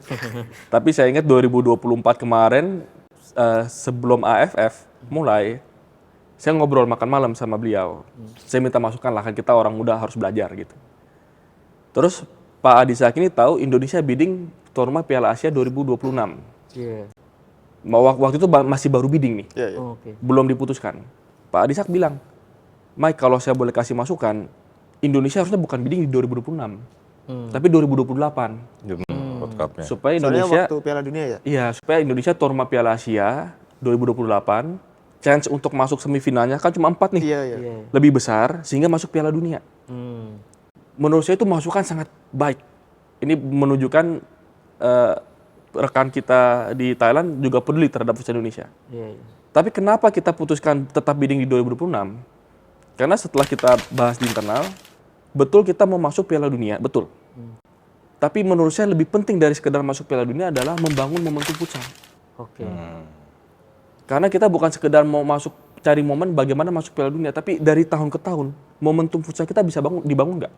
Tapi saya ingat 2024 kemarin, sebelum AFF mulai, saya ngobrol makan malam sama beliau. Saya minta masukan lah, kan kita orang muda harus belajar gitu. Terus Pak Adisak ini tahu Indonesia bidding tuan rumah Piala Asia 2026. Iya. Waktu itu masih baru bidding nih, Iya, iya. Oke. belum diputuskan. Pak Adisak bilang, Mike, kalau saya boleh kasih masukan, Indonesia harusnya bukan bidding di 2026, tapi 2028. World Cup-nya. Supaya Soalnya Indonesia, waktu Piala Dunia ya. iya, supaya Indonesia tuan rumah Piala Asia 2028, chance untuk masuk semifinalnya kan cuma 4 nih, Iya, iya. Iya. lebih besar sehingga masuk Piala Dunia. Hmm. Menurut saya itu masukan sangat baik. Ini menunjukkan rekan kita di Thailand juga peduli terhadap futsal Indonesia. Iya, iya. Tapi kenapa kita putuskan tetap bidding di 2026? Karena setelah kita bahas di internal, betul kita mau masuk Piala Dunia, betul. Tapi menurut saya lebih penting dari sekedar masuk Piala Dunia adalah membangun momentum futsal. Oke. Karena kita bukan sekedar mau masuk cari momen bagaimana masuk Piala Dunia, tapi dari tahun ke tahun momentum futsal kita bisa dibangun nggak?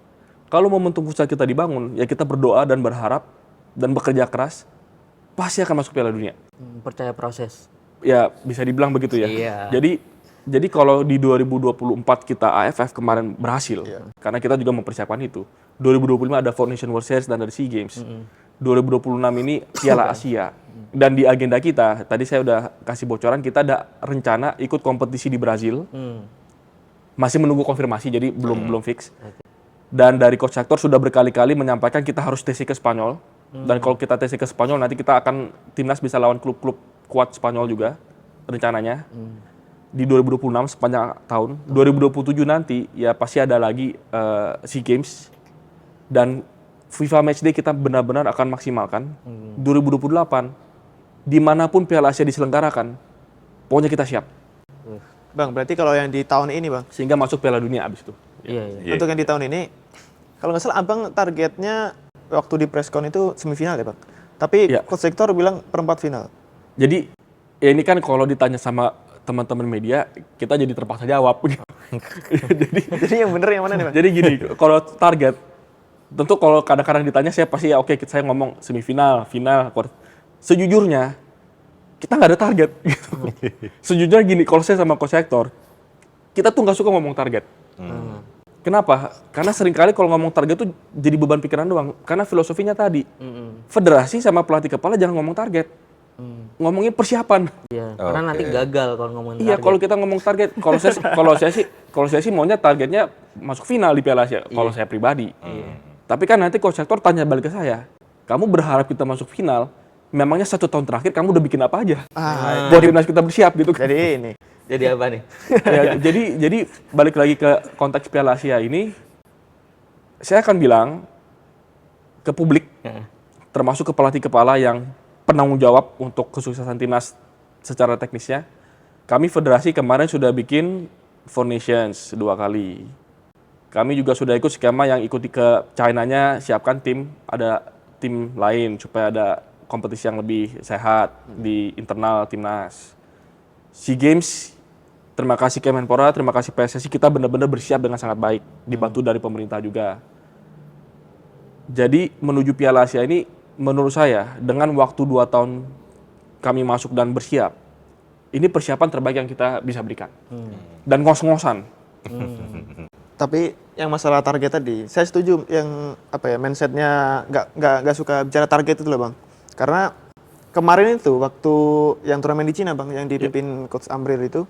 Kalau momentum futsal kita dibangun, ya kita berdoa dan berharap dan bekerja keras, pasti akan masuk Piala Dunia. Percaya proses. Ya bisa dibilang begitu ya. Iya. Jadi kalau di 2024 kita AFF kemarin berhasil, karena kita juga mempersiapkan itu. 2025 ada Four Nations World Series dan ada SEA Games. 2026 ini Piala Asia. Dan di agenda kita, tadi saya udah kasih bocoran, kita ada rencana ikut kompetisi di Brazil. Masih menunggu konfirmasi, jadi belum fix. Dan dari Coach Hector sudah berkali-kali menyampaikan kita harus TC ke Spanyol. Dan kalau kita TC ke Spanyol, nanti kita akan timnas bisa lawan klub-klub kuat Spanyol juga rencananya. Di 2026 sepanjang tahun. 2027 nanti ya pasti ada lagi SEA Games. Dan FIFA Matchday kita benar-benar akan maksimalkan. 2028, dimanapun Piala Asia diselenggarakan, pokoknya kita siap. Bang, berarti kalau yang di tahun ini, Bang, Sehingga masuk Piala Dunia abis itu. Iya, iya. untuk yang di tahun ini, kalau nggak salah Abang targetnya waktu di preskon itu semifinal ya, Bang. Tapi Iya. Coach Hector bilang perempat final. Jadi ya ini kan kalau ditanya sama teman-teman media, kita jadi terpaksa jawab. Jadi yang bener yang mana nih, Bang? Jadi gini, kalau target, tentu kalau kadang-kadang ditanya saya pasti ya oke, saya ngomong semifinal, final, sejujurnya kita nggak ada target. Gitu. Sejujurnya gini, kalau saya sama Coach Hector, kita tuh nggak suka ngomong target. Kenapa? Karena seringkali kalau ngomong target tuh jadi beban pikiran doang. Karena filosofinya tadi, federasi sama pelatih kepala jangan ngomong target, ngomongin persiapan. Iya, karena nanti gagal kalau ngomongin Iya, target. kalau kita ngomong target, kalau saya sih maunya targetnya masuk final di Piala Asia. Kalau saya pribadi. Tapi kan nanti Coach Hector tanya balik ke saya, kamu berharap kita masuk final? Memangnya 1 tahun terakhir kamu udah bikin apa aja? Buat timnas kita bersiap gitu. Jadi ini. Jadi apa nih? Ya, jadi balik lagi ke konteks Piala Asia ini, saya akan bilang ke publik, termasuk ke pelatih kepala yang penanggung jawab untuk kesuksesan timnas secara teknisnya. Kami federasi kemarin sudah bikin Four Nations 2 kali. Kami juga sudah ikut skema yang ikuti ke China-nya, siapkan tim, ada tim lain supaya ada kompetisi yang lebih sehat di internal timnas. SEA Games, terima kasih Kemenpora, terima kasih PSSI, kita benar-benar bersiap dengan sangat baik, dibantu dari pemerintah juga. Jadi menuju Piala Asia ini, menurut saya, dengan waktu 2 tahun kami masuk dan bersiap, ini persiapan terbaik yang kita bisa berikan. Dan ngos-ngosan. Tapi yang masalah target tadi, saya setuju yang apa ya, mindsetnya nggak suka bicara target itu loh, Bang. Karena kemarin itu waktu yang turnamen di Cina, Bang, yang dipimpin Coach Amril itu,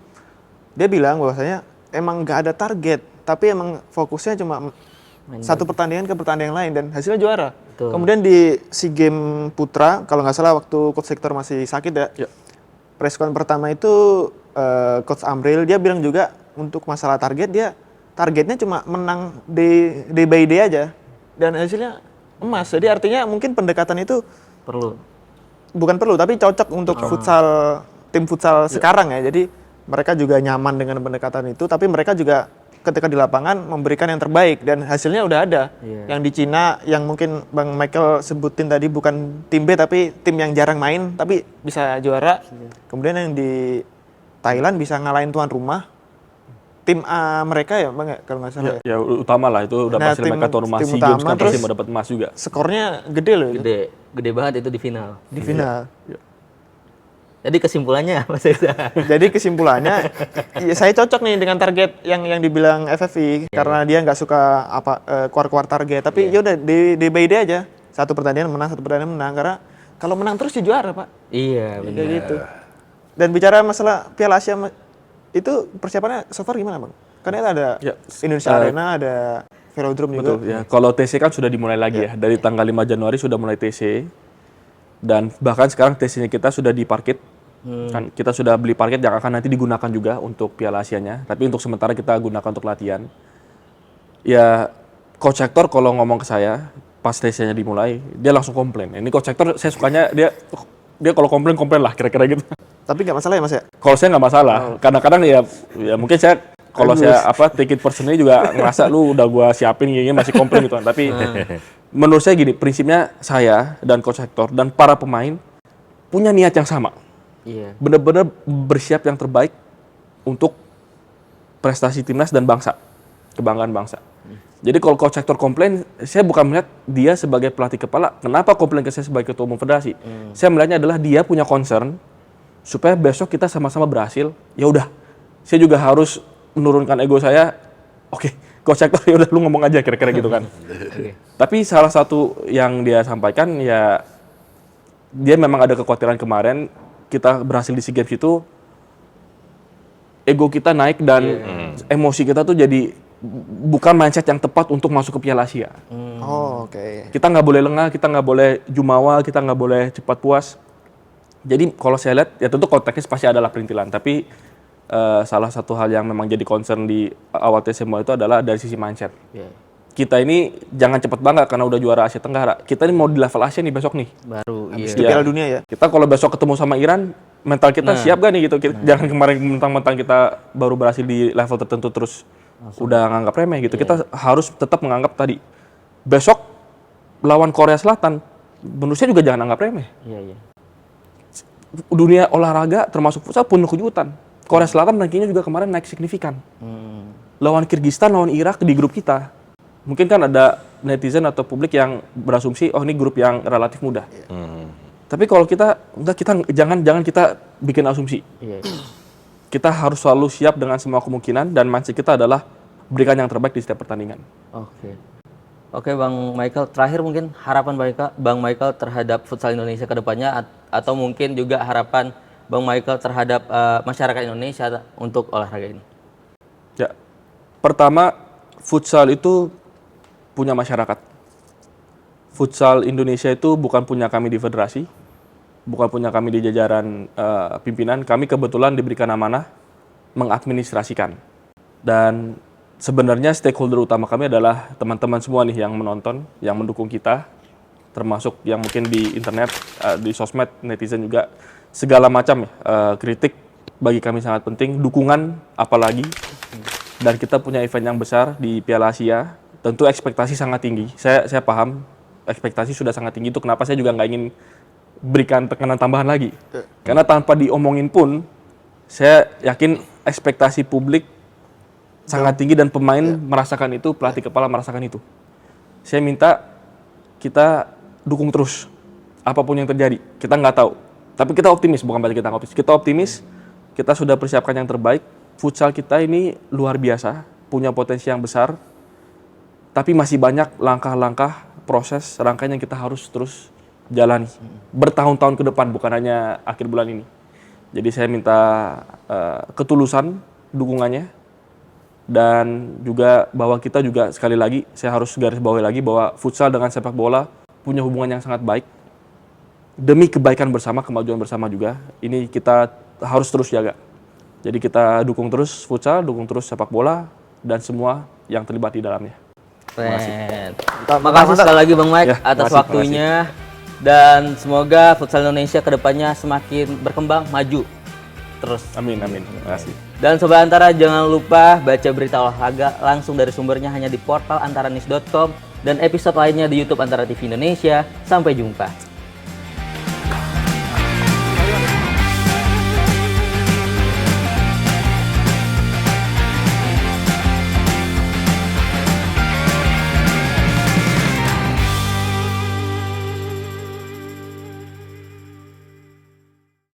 dia bilang bahwasanya emang nggak ada target, tapi emang fokusnya cuma satu pertandingan ke pertandingan lain dan hasilnya juara. Betul. Kemudian di SEA Games Putra, kalau nggak salah waktu Coach Hector masih sakit ya, preskon pertama itu Coach Amril dia bilang juga untuk masalah target, dia targetnya cuma menang day by day aja dan hasilnya emas. Jadi artinya mungkin pendekatan itu bukan perlu tapi cocok untuk tim futsal sekarang ya. Jadi mereka juga nyaman dengan pendekatan itu, tapi mereka juga ketika di lapangan memberikan yang terbaik dan hasilnya udah ada. Yang di Cina yang mungkin Bang Michael sebutin tadi bukan tim B tapi tim yang jarang main tapi bisa juara. Kemudian yang di Thailand bisa ngalahin tuan rumah. tim A mereka ya Bang ya, kalau nggak salah. Ya utama lah, itu udah Nah, pasti mereka tuan rumah tim SEA Games utama, kan pasti terus mau dapat emas juga. Skornya gede loh itu, Gede banget itu di final. di final. Jadi kesimpulannya Mas Reza. Jadi kesimpulannya, ya saya cocok nih dengan target yang dibilang FFI karena dia nggak suka keluar target. Tapi ya udah day by day aja. Satu pertandingan menang karena kalau menang terus ya juara Pak. Iya, benar. Kayak gitu. Dan bicara masalah Piala Asia itu persiapannya so far gimana Bang? Karena ada Indonesia Arena, ada Velodrome juga. Betul ya. Kalau TC kan sudah dimulai lagi ya. Dari tanggal 5 Januari sudah mulai TC. Dan bahkan sekarang TC-nya kita sudah diparkit. Kan kita sudah beli parket yang akan nanti digunakan juga untuk Piala Asianya. Tapi untuk sementara kita gunakan untuk latihan. Ya, Coach Hector kalau ngomong ke saya pas TC-nya dimulai, dia langsung komplain. Ini Coach Hector saya sukanya dia kalau komplain lah kira-kira gitu. Tapi nggak masalah ya Mas ya? Kalau saya nggak masalah. Kadang-kadang ya mungkin saya kalau saya take it personally juga ngerasa lu udah gua siapin gini masih komplain gitu kan. Tapi menurut saya gini, prinsipnya saya dan Coach Hector dan para pemain punya niat yang sama. Iya. Benar-benar bersiap yang terbaik untuk prestasi timnas dan bangsa, kebanggaan bangsa. Jadi kalau Coach Hector komplain, saya bukan melihat dia sebagai pelatih kepala. Kenapa komplain ke saya sebagai ketua umum federasi? Saya melihatnya adalah dia punya concern supaya besok kita sama-sama berhasil. Ya udah, saya juga harus menurunkan ego saya. Oke, Coach Hector ya udah lu ngomong aja kira-kira gitu kan. Tapi salah satu yang dia sampaikan ya dia memang ada kekhawatiran kemarin kita berhasil di SEA Games itu ego kita naik dan emosi kita tuh jadi bukan mindset yang tepat untuk masuk ke Piala Asia. Oh, oke. Kita nggak boleh lengah, kita nggak boleh jumawa, kita nggak boleh cepat puas. Jadi kalau saya lihat ya tentu konteksnya pasti adalah perintilan, tapi salah satu hal yang memang jadi concern di awal TCMO itu adalah dari sisi mindset. Kita ini jangan cepat bangga karena udah juara Asia Tenggara. Kita ini mau di level Asia nih besok nih. Baru Habis itu Piala Dunia ya? Kita kalau besok ketemu sama Iran, mental kita siap gak nih gitu? Jangan kemarin mentang-mentang kita baru berhasil di level tertentu terus udah nganggap remeh gitu. Kita harus tetap menganggap tadi. Besok lawan Korea Selatan, menurut saya juga jangan anggap remeh. Iya. Dunia olahraga termasuk futsal penuh kejutan. Korea Selatan rankingnya juga kemarin naik signifikan. Lawan Kirgistan, lawan Irak di grup kita. Mungkin kan ada netizen atau publik yang berasumsi, oh ini grup yang relatif mudah. Tapi kalau kita jangan kita bikin asumsi. Kita harus selalu siap dengan semua kemungkinan dan mindset kita adalah berikan yang terbaik di setiap pertandingan. Oke Bang Michael, terakhir mungkin harapan Bang Michael terhadap futsal Indonesia ke depannya atau mungkin juga harapan Bang Michael terhadap masyarakat Indonesia untuk olahraga ini. Ya, pertama futsal itu punya masyarakat. Futsal Indonesia itu bukan punya kami di federasi, bukan punya kami di jajaran pimpinan. Kami kebetulan diberikan amanah mengadministrasikan. Dan sebenarnya stakeholder utama kami adalah teman-teman semua nih yang menonton, yang mendukung kita, termasuk yang mungkin di internet, di sosmed, netizen juga. Segala macam kritik bagi kami sangat penting, dukungan apalagi. Dan kita punya event yang besar di Piala Asia. Tentu ekspektasi sangat tinggi. Saya paham ekspektasi sudah sangat tinggi, itu kenapa saya juga nggak ingin berikan tekanan tambahan lagi. Karena tanpa diomongin pun, saya yakin ekspektasi publik sangat tinggi dan pemain merasakan itu, pelatih kepala merasakan itu. Saya minta kita dukung terus, apapun yang terjadi. Kita nggak tahu, tapi kita optimis, bukan berarti kita nggak optimis. Kita optimis, kita sudah persiapkan yang terbaik. Futsal kita ini luar biasa, punya potensi yang besar. Tapi masih banyak langkah-langkah, proses, rangkaian yang kita harus terus jalani. Bertahun-tahun ke depan, bukan hanya akhir bulan ini. Jadi saya minta ketulusan dukungannya. Dan juga bahwa kita juga sekali lagi, saya harus garis bawahi lagi bahwa futsal dengan sepak bola punya hubungan yang sangat baik. Demi kebaikan bersama, kemajuan bersama juga, ini kita harus terus jaga. Jadi kita dukung terus futsal, dukung terus sepak bola, dan semua yang terlibat di dalamnya. Terima kasih sekali lagi Bang Mike atas waktunya. Dan semoga futsal Indonesia kedepannya semakin berkembang, maju terus. Amin. Terima kasih. Dan Sobat Antara jangan lupa baca berita olahraga langsung dari sumbernya hanya di portal antaranews.com dan episode lainnya di YouTube Antara TV Indonesia. Sampai jumpa.